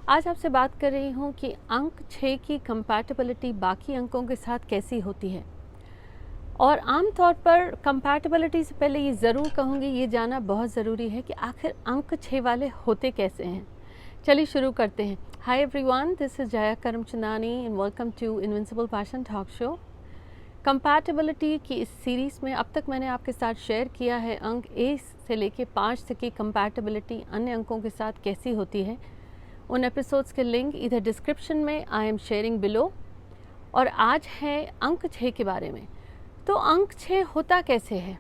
आज आपसे बात कर रही हूँ कि अंक 6 की कंपैटिबिलिटी बाकी अंकों के साथ कैसी होती है। और आम तौर पर कंपैटिबिलिटी से पहले ये ज़रूर कहूँगी, ये जानना बहुत ज़रूरी है कि आखिर अंक 6 वाले होते कैसे हैं। चलिए शुरू करते हैं। Hi everyone, this is Jaya Karamchandani and welcome to invincible passion talk show. Compatibility की इस सीरीज़ में अब तक मैंने आपके साथ शेयर किया है अंक 1 से लेके 5 तक की कंपैटिबिलिटी अन्य अंकों के साथ कैसी होती है। उन एपिसोड्स के लिंक इधर डिस्क्रिप्शन में आई एम शेयरिंग बिलो। और आज है अंक 6 के बारे में। तो अंक 6 होता कैसे है?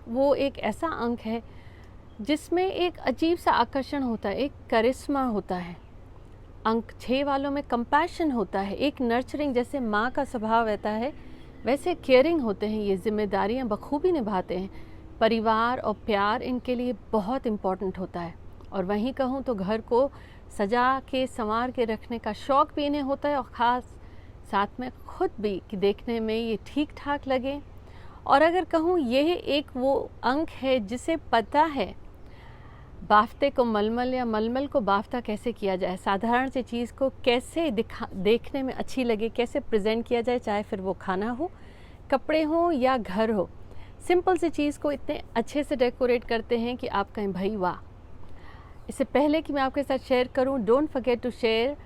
वो एक ऐसा अंक है जिसमें एक अजीब सा आकर्षण होता है, एक करिश्मा होता है। अंक 6 वालों में कंपैशन होता है, एक नर्चरिंग, जैसे माँ का स्वभाव रहता है वैसे केयरिंग होते हैं। ये जिम्मेदारियाँ बखूबी निभाते हैं। परिवार और प्यार इनके लिए बहुत इम्पोर्टेंट होता है। और वहीं कहूँ तो घर को सजा के संवार के रखने का शौक़ भी इन्हें होता है, और ख़ास साथ में ख़ुद भी कि देखने में ये ठीक ठाक लगे। और अगर कहूँ यह एक वो अंक है जिसे पता है बाफ्ते को मलमल या मलमल को बाफ्ता कैसे किया जाए, साधारण सी चीज़ को कैसे देखने में अच्छी लगे, कैसे प्रेजेंट किया जाए, चाहे फिर वो खाना हो, कपड़े हों या घर हो। सिंपल सी चीज़ को इतने अच्छे से डेकोरेट करते हैं कि आप कहें भाई वाह। इससे पहले कि मैं आपके साथ शेयर करूं, don't forget to share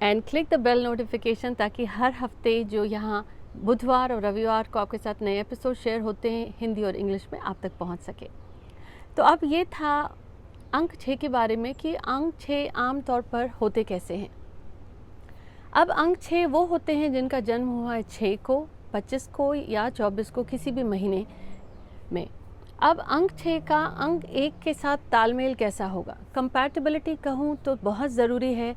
and click the bell notification, ताकि हर हफ्ते जो यहाँ बुधवार और रविवार को आपके साथ नए एपिसोड शेयर होते हैं हिंदी और इंग्लिश में, आप तक पहुँच सके। तो अब ये था अंक 6 के बारे में कि अंक 6 आम तौर पर होते कैसे हैं। अब अंक 6 वो होते हैं जिनका जन्म हुआ है 6 को, 25 को या 24 को, किसी भी महीने में। अब अंक 6 का अंक 1 के साथ तालमेल कैसा होगा? कंपैटिबिलिटी कहूँ तो बहुत ज़रूरी है।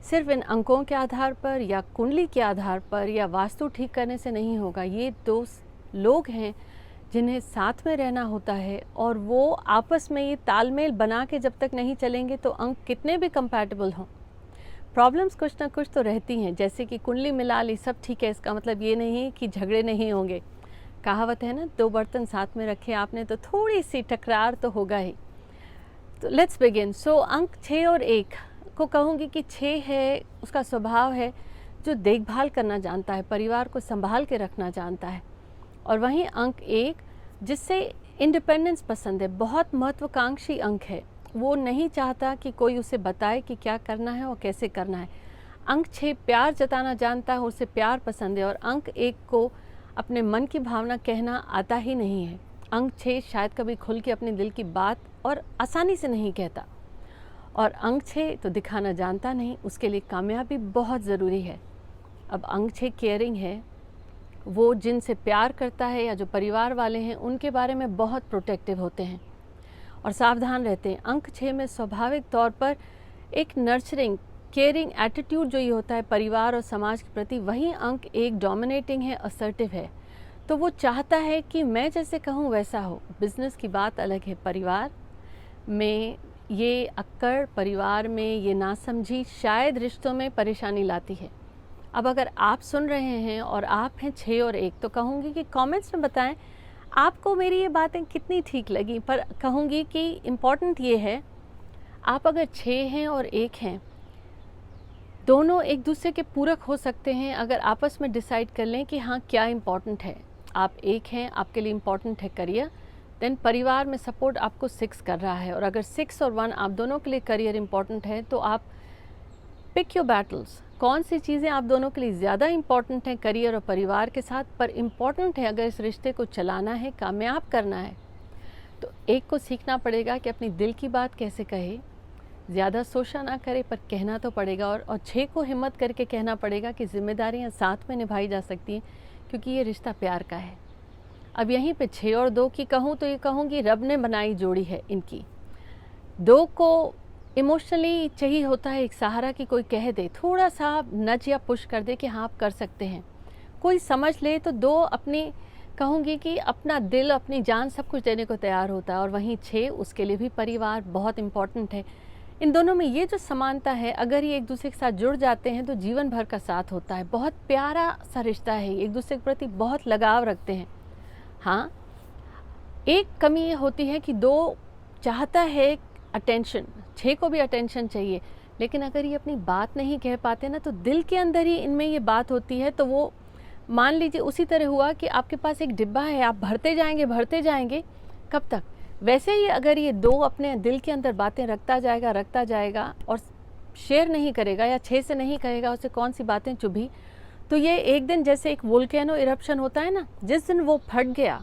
सिर्फ इन अंकों के आधार पर या कुंडली के आधार पर या वास्तु ठीक करने से नहीं होगा। ये दो लोग हैं जिन्हें साथ में रहना होता है, और वो आपस में ये तालमेल बना के जब तक नहीं चलेंगे तो अंक कितने भी कंपैटिबल हों, प्रॉब्लम्स कुछ ना कुछ तो रहती हैं। जैसे कि कुंडली मिला ली, सब ठीक है, इसका मतलब ये नहीं कि झगड़े नहीं होंगे। कहावत है ना, 2 बर्तन साथ में रखे आपने तो थोड़ी सी टकरार तो होगा ही। तो लेट्स बिगिन। सो अंक 6 और 1 को कहूँगी कि 6 है, उसका स्वभाव है जो देखभाल करना जानता है, परिवार को संभाल के रखना जानता है। और वहीं अंक 1 जिससे इंडिपेंडेंस पसंद है, बहुत महत्वाकांक्षी अंक है। वो नहीं चाहता कि कोई उसे बताए कि क्या करना है और कैसे करना है। अंक 6 प्यार जताना जानता है, उसे प्यार पसंद है। और अंक 1 को अपने मन की भावना कहना आता ही नहीं है। अंक 6 शायद कभी खुल के अपने दिल की बात और आसानी से नहीं कहता। और अंक 6 तो दिखाना जानता नहीं, उसके लिए कामयाबी बहुत ज़रूरी है। अब अंक 6 केयरिंग है, वो जिनसे प्यार करता है या जो परिवार वाले हैं उनके बारे में बहुत प्रोटेक्टिव होते हैं और सावधान रहते हैं। अंक 6 में स्वाभाविक तौर पर एक नर्चरिंग केयरिंग एटीट्यूड जो ये होता है परिवार और समाज के प्रति, वहीं अंक 1 डोमिनेटिंग है, असर्टिव है। तो वो चाहता है कि मैं जैसे कहूँ वैसा हो। बिजनेस की बात अलग है, परिवार में ये अक्कड़, परिवार में ये नासमझी शायद रिश्तों में परेशानी लाती है। अब अगर आप सुन रहे हैं और आप हैं 6 और 1, तो कहूँगी कि कमेंट्स में बताएं आपको मेरी ये बातें कितनी ठीक लगी। पर कहूँगी कि इम्पॉर्टेंट ये है, आप अगर 6 हैं और 1 हैं, दोनों एक दूसरे के पूरक हो सकते हैं अगर आपस में डिसाइड कर लें कि हाँ क्या इम्पॉर्टेंट है। आप 1 हैं, आपके लिए इम्पॉर्टेंट है करियर, देन परिवार में सपोर्ट आपको 6 कर रहा है। और अगर 6 और 1 आप दोनों के लिए करियर इम्पॉर्टेंट है, तो आप पिक योर बैटल्स। कौन सी चीज़ें आप दोनों के लिए ज़्यादा इम्पॉर्टेंट हैं करियर और परिवार के साथ, पर इम्पॉर्टेंट है अगर इस रिश्ते को चलाना है, कामयाब करना है, तो 1 को सीखना पड़ेगा कि अपनी दिल की बात कैसे कहे, ज़्यादा सोचा ना करे पर कहना तो पड़ेगा। और 6 को हिम्मत करके कहना पड़ेगा कि जिम्मेदारियां साथ में निभाई जा सकती हैं, क्योंकि ये रिश्ता प्यार का है। अब यहीं पे 6 और 2 की कहूँ तो ये कहूँगी रब ने बनाई जोड़ी है इनकी। 2 को इमोशनली चाहिए होता है एक सहारा कि कोई कह दे, थोड़ा सा नज या पुश कर दे कि हाँ आप कर सकते हैं, कोई समझ ले। तो 2 अपनी कहूँगी कि अपना दिल, अपनी जान, सब कुछ देने को तैयार होता है। और वहीं 6 उसके लिए भी परिवार बहुत इम्पॉर्टेंट है। इन दोनों में ये जो समानता है, अगर ये एक दूसरे के साथ जुड़ जाते हैं तो जीवन भर का साथ होता है। बहुत प्यारा सा रिश्ता है, एक दूसरे के प्रति बहुत लगाव रखते हैं। हाँ, एक कमी ये होती है कि 2 चाहता है अटेंशन, 6 को भी अटेंशन चाहिए, लेकिन अगर ये अपनी बात नहीं कह पाते ना, तो दिल के अंदर ही इनमें ये बात होती है। तो वो मान लीजिए उसी तरह हुआ कि आपके पास एक डिब्बा है, आप भरते जाएंगे, कब तक? वैसे ही अगर ये दो अपने दिल के अंदर बातें रखता जाएगा और शेयर नहीं करेगा या 6 से नहीं कहेगा उसे कौन सी बातें चुभी, तो ये एक दिन जैसे एक वोल्केनो इरप्शन होता है ना, जिस दिन वो फट गया,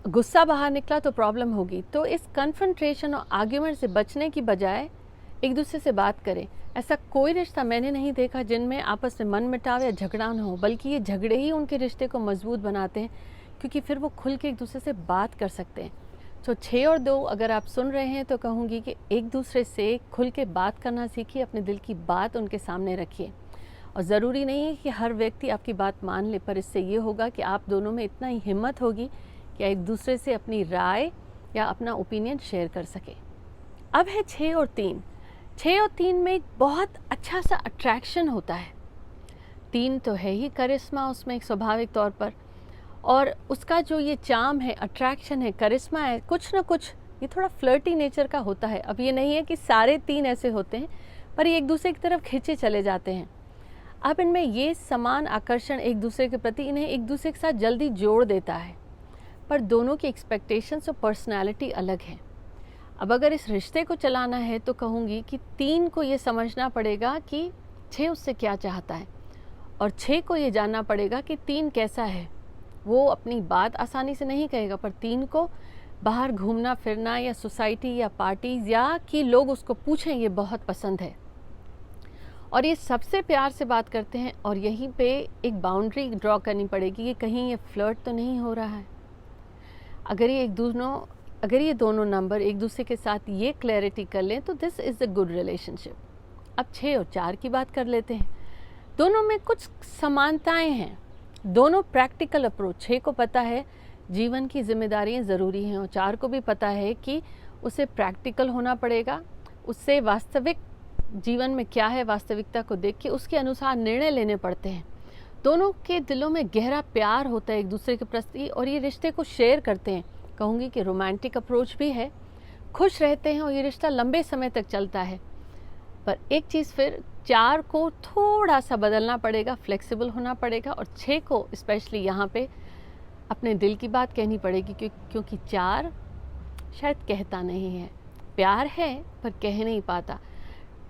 गुस्सा बाहर निकला, तो प्रॉब्लम होगी। तो इस कन्फ्रंट्रेशन और आर्ग्यूमेंट से बचने की बजाय एक दूसरे से बात करें। ऐसा कोई रिश्ता मैंने नहीं देखा जिनमें आपस में मनमुटाव या झगड़ा न हो, बल्कि ये झगड़े ही उनके रिश्ते को मजबूत बनाते हैं, क्योंकि फिर वो खुल के एक दूसरे से बात कर सकते हैं। तो 6 और 2 अगर आप सुन रहे हैं तो कहूँगी कि एक दूसरे से खुल के बात करना सीखिए, अपने दिल की बात उनके सामने रखिए। और ज़रूरी नहीं है कि हर व्यक्ति आपकी बात मान ले, पर इससे ये होगा कि आप दोनों में इतना ही हिम्मत होगी कि एक दूसरे से अपनी राय या अपना ओपिनियन शेयर कर सके। अब है 6 और 3। 6 और 3 में एक बहुत अच्छा सा अट्रैक्शन होता है। 3 तो है ही करिश्मा उसमें एक स्वाभाविक तौर पर, और उसका जो ये चार्म है, अट्रैक्शन है, करिश्मा है, कुछ ना कुछ ये थोड़ा फ्लर्टी नेचर का होता है। अब ये नहीं है कि सारे 3 ऐसे होते हैं, पर ये एक दूसरे की तरफ खींचे चले जाते हैं। अब इनमें ये समान आकर्षण एक दूसरे के प्रति इन्हें एक दूसरे के साथ जल्दी जोड़ देता है, पर दोनों की एक्सपेक्टेशंस और पर्सनालिटी अलग है। अब अगर इस रिश्ते को चलाना है तो कहूँगी कि 3 को ये समझना पड़ेगा कि 6 उससे क्या चाहता है, और 6 को ये जानना पड़ेगा कि 3 कैसा है। वो अपनी बात आसानी से नहीं कहेगा, पर 3 को बाहर घूमना फिरना या सोसाइटी या पार्टीज़ या कि लोग उसको पूछें, ये बहुत पसंद है। और ये सबसे प्यार से बात करते हैं, और यहीं पे एक बाउंड्री ड्रॉ करनी पड़ेगी कि कहीं ये फ्लर्ट तो नहीं हो रहा है। अगर ये दोनों नंबर एक दूसरे के साथ ये क्लैरिटी कर लें तो this is a good relationship. अब 6 और 4 की बात कर लेते हैं। दोनों में कुछ समानताएं हैं, दोनों प्रैक्टिकल अप्रोच। 6 को पता है जीवन की जिम्मेदारियां ज़रूरी हैं, और 4 को भी पता है कि उसे प्रैक्टिकल होना पड़ेगा, उससे वास्तविक जीवन में क्या है, वास्तविकता को देख के उसके अनुसार निर्णय लेने पड़ते हैं। दोनों के दिलों में गहरा प्यार होता है एक दूसरे के प्रति, और ये रिश्ते को शेयर करते हैं। कहूँगी कि रोमांटिक अप्रोच भी है, खुश रहते हैं और ये रिश्ता लंबे समय तक चलता है। पर एक चीज़ फिर 4 को थोड़ा सा बदलना पड़ेगा, फ्लेक्सिबल होना पड़ेगा, और 6 को स्पेशली यहाँ पे अपने दिल की बात कहनी पड़ेगी, क्योंकि 4 शायद कहता नहीं है, प्यार है पर कह नहीं पाता।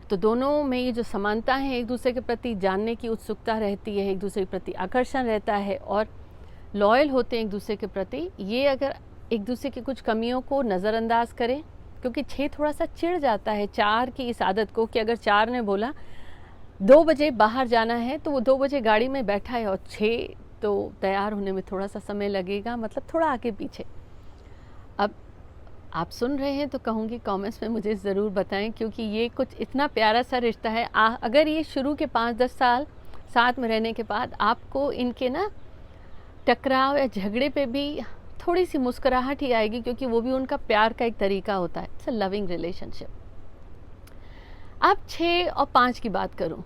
तो दोनों में ये जो समानता है, एक दूसरे के प्रति जानने की उत्सुकता रहती है, एक दूसरे के प्रति आकर्षण रहता है, और लॉयल होते हैं एक दूसरे के प्रति। ये अगर एक दूसरे की कुछ कमियों को नज़रअंदाज करें, क्योंकि 6 थोड़ा सा चिढ़ जाता है 4 की इस आदत को कि अगर 4 ने बोला 2 बजे बाहर जाना है तो वो 2 बजे गाड़ी में बैठा है, और 6 तो तैयार होने में थोड़ा सा समय लगेगा, मतलब थोड़ा आगे पीछे। अब आप सुन रहे हैं तो कहूँगी कमेंट्स में मुझे ज़रूर बताएं, क्योंकि ये कुछ इतना प्यारा सा रिश्ता है। अगर ये शुरू के 5-10 साल साथ में रहने के बाद आपको इनके ना टकराव या झगड़े पे भी थोड़ी सी मुस्कुराहट ही आएगी, क्योंकि वो भी उनका प्यार का एक तरीका होता है। It's a loving relationship. अब 6 और 5 की बात करूं,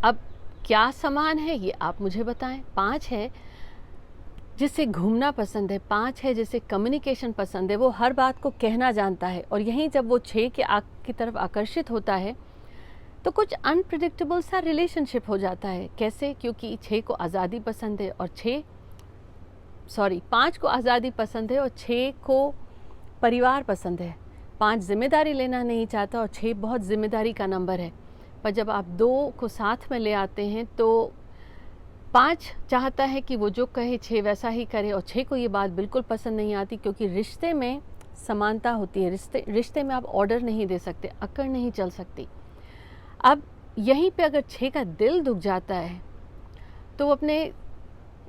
अब क्या समान है ये आप मुझे बताएं। 5 है जिसे घूमना पसंद है, 5 है जिसे कम्युनिकेशन पसंद है, वो हर बात को कहना जानता है, और यहीं जब वो 6 की तरफ आकर्षित होता है तो कुछ अनप्रिडिक्टेबल सा रिलेशनशिप हो जाता है। कैसे? क्योंकि 6 को आज़ादी पसंद है, और 5 को आज़ादी पसंद है और 6 को परिवार पसंद है। 5 जिम्मेदारी लेना नहीं चाहता, और 6 बहुत जिम्मेदारी का नंबर है। पर जब आप 2 को साथ में ले आते हैं तो 5 चाहता है कि वो जो कहे 6 वैसा ही करे, और 6 को ये बात बिल्कुल पसंद नहीं आती, क्योंकि रिश्ते में समानता होती है। रिश्ते में आप ऑर्डर नहीं दे सकते, अकड़ नहीं चल सकती। अब यहीं पे अगर 6 का दिल दुख जाता है तो वो अपने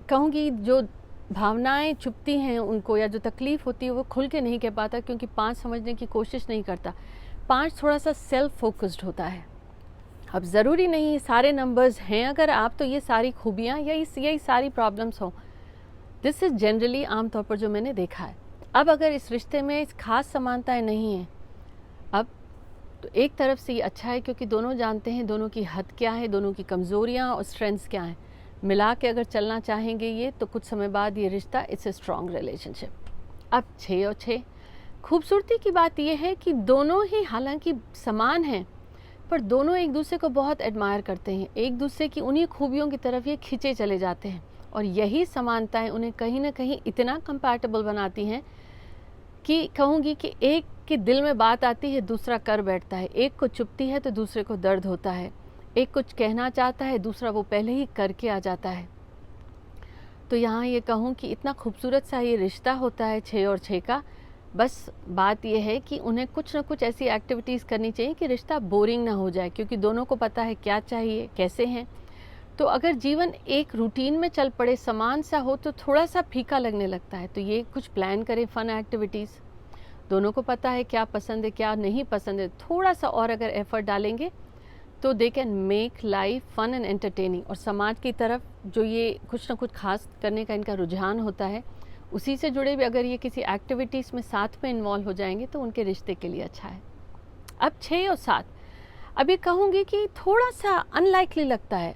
कहूँगी जो भावनाएं चुपती हैं उनको, या जो तकलीफ़ होती है वो खुल के नहीं कह पाता, क्योंकि 5 समझने की कोशिश नहीं करता। 5 थोड़ा सा सेल्फ फोकस्ड होता है। अब ज़रूरी नहीं सारे नंबर्स हैं अगर आप, तो ये सारी खूबियाँ या यही सारी प्रॉब्लम्स हों। दिस इज़ जनरली आमतौर पर जो मैंने देखा है। अब अगर इस रिश्ते में खास समानताएं नहीं हैं, अब तो एक तरफ से ये अच्छा है, क्योंकि दोनों जानते हैं दोनों की हद क्या है, दोनों की कमज़ोरियाँ और स्ट्रेंथ्स क्या हैं। मिला के अगर चलना चाहेंगे ये, तो कुछ समय बाद ये रिश्ता इट्स ए स्ट्रॉन्ग रिलेशनशिप। अब 6 और 6 खूबसूरती की बात यह है कि दोनों ही हालांकि समान हैं, पर दोनों एक दूसरे को बहुत एडमायर करते हैं, एक दूसरे की उन्हीं खूबियों की तरफ ये खींचे चले जाते हैं। और यही समानताएं उन्हें कहीं ना कहीं इतना कंपैटिबल बनाती हैं कि कहूँगी कि एक के दिल में बात आती है, दूसरा कर बैठता है, एक को चुभती है तो दूसरे को दर्द होता है, एक कुछ कहना चाहता है, दूसरा वो पहले ही करके आ जाता है। तो यहाँ ये कहूँ कि इतना खूबसूरत सा ये रिश्ता होता है 6 और 6 का। बस बात यह है कि उन्हें कुछ ना कुछ ऐसी एक्टिविटीज़ करनी चाहिए कि रिश्ता बोरिंग ना हो जाए, क्योंकि दोनों को पता है क्या चाहिए, कैसे हैं। तो अगर जीवन एक रूटीन में चल पड़े, समान सा हो, तो थोड़ा सा फीका लगने लगता है। तो ये कुछ प्लान करें फन एक्टिविटीज़, दोनों को पता है क्या पसंद है क्या नहीं पसंद है, थोड़ा सा और अगर एफर्ट डालेंगे तो they can make life fun and entertaining. और समाज की तरफ जो ये कुछ ना कुछ खास करने का इनका रुझान होता है, उसी से जुड़े भी अगर ये किसी एक्टिविटीज़ में साथ में इन्वॉल्व हो जाएंगे तो उनके रिश्ते के लिए अच्छा है। अब 6 और 7 अभी कहूँगी कि थोड़ा सा अनलाइकली लगता है,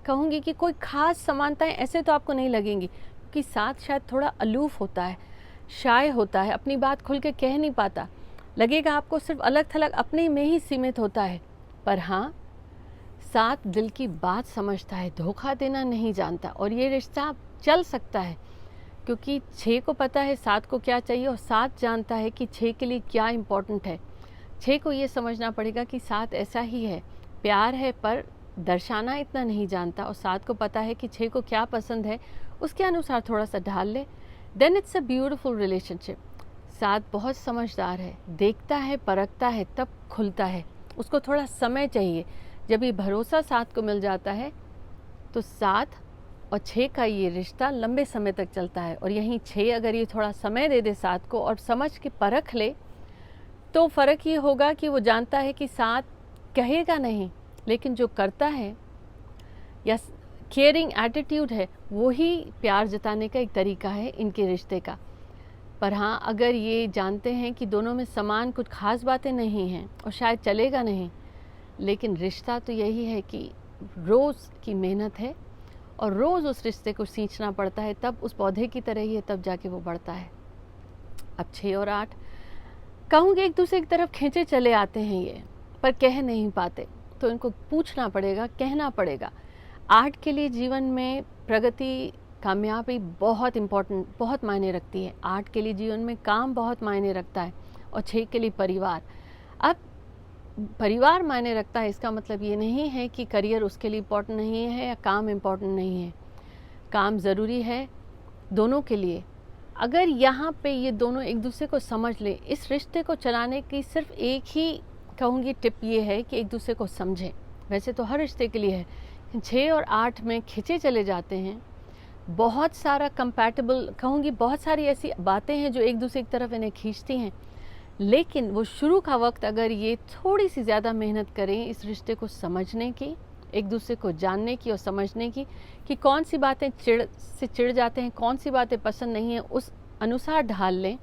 कहूँगी कि कोई ख़ास समानताएं ऐसे तो आपको नहीं लगेंगी, क्योंकि 7 शायद थोड़ा अलूफ होता है, शाय होता है, अपनी बात खुल के कह नहीं पाता, लगेगा आपको सिर्फ अलग थलग अपने में ही सीमित होता है। पर हाँ, 7 दिल की बात समझता है, धोखा देना नहीं जानता, और ये रिश्ता चल सकता है क्योंकि 6 को पता है 7 को क्या चाहिए, और 7 जानता है कि 6 के लिए क्या इम्पोर्टेंट है। 6 को ये समझना पड़ेगा कि 7 ऐसा ही है, प्यार है पर दर्शाना इतना नहीं जानता, और 7 को पता है कि 6 को क्या पसंद है, उसके अनुसार थोड़ा सा ढाल ले, then it's a beautiful relationship. 7 बहुत समझदार है, देखता है, परखता है, तब खुलता है, उसको थोड़ा समय चाहिए। जब ये भरोसा 7 को मिल जाता है तो 7 और 6 का ये रिश्ता लंबे समय तक चलता है। और यहीं 6 अगर ये थोड़ा समय दे दे 7 को और समझ के परख ले, तो फ़र्क ये होगा कि वो जानता है कि 7 कहेगा नहीं, लेकिन जो करता है या केयरिंग एटीट्यूड है, वो ही प्यार जताने का एक तरीका है इनके रिश्ते का। पर हाँ, अगर ये जानते हैं कि दोनों में समान कुछ खास बातें नहीं हैं और शायद चलेगा नहीं, लेकिन रिश्ता तो यही है कि रोज़ की मेहनत है और रोज़ उस रिश्ते को सींचना पड़ता है, तब उस पौधे की तरह ही है, तब जाके वो बढ़ता है। अब 6 और 8 कहूँगी एक दूसरे की तरफ खींचे चले आते हैं ये, पर कह नहीं पाते, तो इनको पूछना पड़ेगा, कहना पड़ेगा। 8 के लिए जीवन में प्रगति, कामयाबी बहुत इम्पोर्टेंट, बहुत मायने रखती है। 8 के लिए जीवन में काम बहुत मायने रखता है, और 6 के लिए परिवार। अब परिवार मायने रखता है, इसका मतलब ये नहीं है कि करियर उसके लिए इम्पोर्टेंट नहीं है या काम इम्पोर्टेंट नहीं है। काम ज़रूरी है दोनों के लिए। अगर यहाँ पे ये दोनों एक दूसरे को समझ लें, इस रिश्ते को चलाने की सिर्फ एक ही कहूँगी टिप ये है कि एक दूसरे को समझें। वैसे तो हर रिश्ते के लिए है, 6 और 8 में खिंचे चले जाते हैं, बहुत सारा कंपैटिबल कहूँगी, बहुत सारी ऐसी बातें हैं जो एक दूसरे की तरफ इन्हें खींचती हैं, लेकिन वो शुरू का वक्त अगर ये थोड़ी सी ज़्यादा मेहनत करें इस रिश्ते को समझने की, एक दूसरे को जानने की और समझने की, कि कौन सी बातें चिढ़ जाते हैं, कौन सी बातें पसंद नहीं है, उस अनुसार ढाल लें,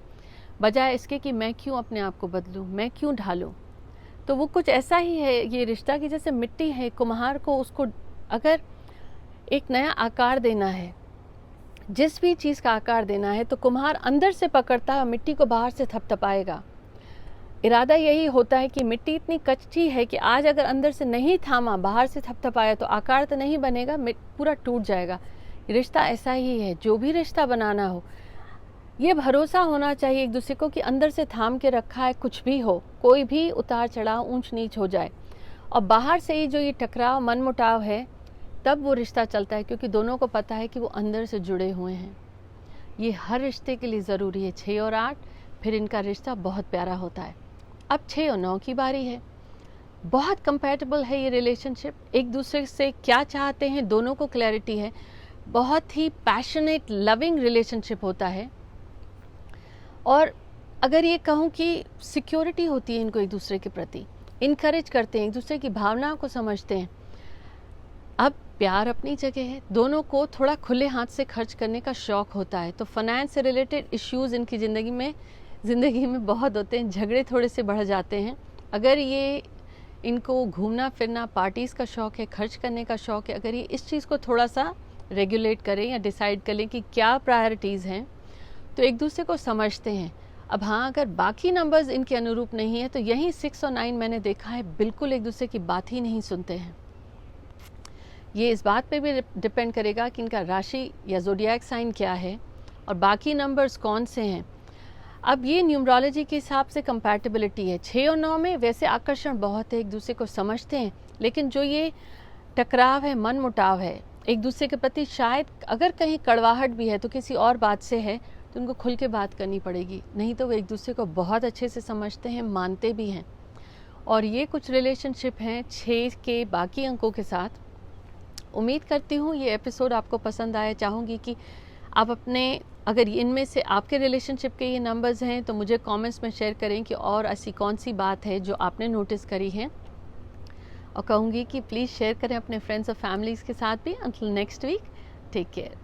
बजाय इसके कि मैं क्यों अपने आप को बदलूं, मैं क्यों ढालूं। तो वो कुछ ऐसा ही है ये रिश्ता की जैसे मिट्टी है, कुम्हार को उसको अगर एक नया आकार देना है, जिस भी चीज़ का आकार देना है, तो कुम्हार अंदर से पकड़ता है, मिट्टी को बाहर से थपथपाएगा। इरादा यही होता है कि मिट्टी इतनी कच्ची है कि आज अगर अंदर से नहीं थामा, बाहर से थपथपाया, तो आकार तो नहीं बनेगा, पूरा टूट जाएगा। रिश्ता ऐसा ही है, जो भी रिश्ता बनाना हो, ये भरोसा होना चाहिए एक दूसरे को कि अंदर से थाम के रखा है, कुछ भी हो, कोई भी उतार चढ़ाव, ऊंच नीच हो जाए, और बाहर से ही जो ये टकराव, मनमुटाव है, तब वो रिश्ता चलता है, क्योंकि दोनों को पता है कि वो अंदर से जुड़े हुए हैं। ये हर रिश्ते के लिए ज़रूरी है। 6 और 8 फिर इनका रिश्ता बहुत प्यारा होता है। अब 6 और 9 की बारी है। बहुत कंपैटिबल है ये रिलेशनशिप, एक दूसरे से क्या चाहते हैं दोनों को क्लैरिटी है, बहुत ही पैशनेट लविंग रिलेशनशिप होता है। और अगर ये कहूँ कि सिक्योरिटी होती है इनको एक दूसरे के प्रति, इनकरेज करते हैं, एक दूसरे की भावनाओं को समझते हैं। अब प्यार अपनी जगह है, दोनों को थोड़ा खुले हाथ से खर्च करने का शौक़ होता है, तो फाइनेंस से रिलेटेड इश्यूज़ इनकी ज़िंदगी में बहुत होते हैं, झगड़े थोड़े से बढ़ जाते हैं। अगर ये इनको घूमना फिरना, पार्टीज़ का शौक़ है, खर्च करने का शौक़ है, अगर ये इस चीज़ को थोड़ा सा रेगुलेट करें या डिसाइड करें कि क्या प्रायोरिटीज़ हैं, तो एक दूसरे को समझते हैं। अब हाँ, अगर बाकी नंबर्स इनके अनुरूप नहीं है तो यही 6 और 9 मैंने देखा है बिल्कुल एक दूसरे की बात ही नहीं सुनते हैं। ये इस बात पे भी डिपेंड करेगा कि इनका राशि या ज़ोडिएक साइन क्या है और बाकी नंबर्स कौन से हैं। अब ये न्यूमरोलॉजी के हिसाब से कंपैटिबिलिटी है। 6 और 9 में वैसे आकर्षण बहुत है, एक दूसरे को समझते हैं, लेकिन जो ये टकराव है, मन मुटाव है एक दूसरे के प्रति, शायद अगर कहीं कड़वाहट भी है तो किसी और बात से है, तो उनको खुल के बात करनी पड़ेगी, नहीं तो वो एक दूसरे को बहुत अच्छे से समझते हैं, मानते भी हैं। और ये कुछ रिलेशनशिप हैं 6 के बाकी अंकों के साथ। उम्मीद करती हूँ ये एपिसोड आपको पसंद आया। चाहूँगी कि आप अपने, अगर इनमें से आपके रिलेशनशिप के ये नंबर्स हैं तो मुझे कमेंट्स में शेयर करें कि और ऐसी कौन सी बात है जो आपने नोटिस करी है, और कहूँगी कि प्लीज़ शेयर करें अपने फ्रेंड्स और फैमिलीज़ के साथ भी। Until next week, take care.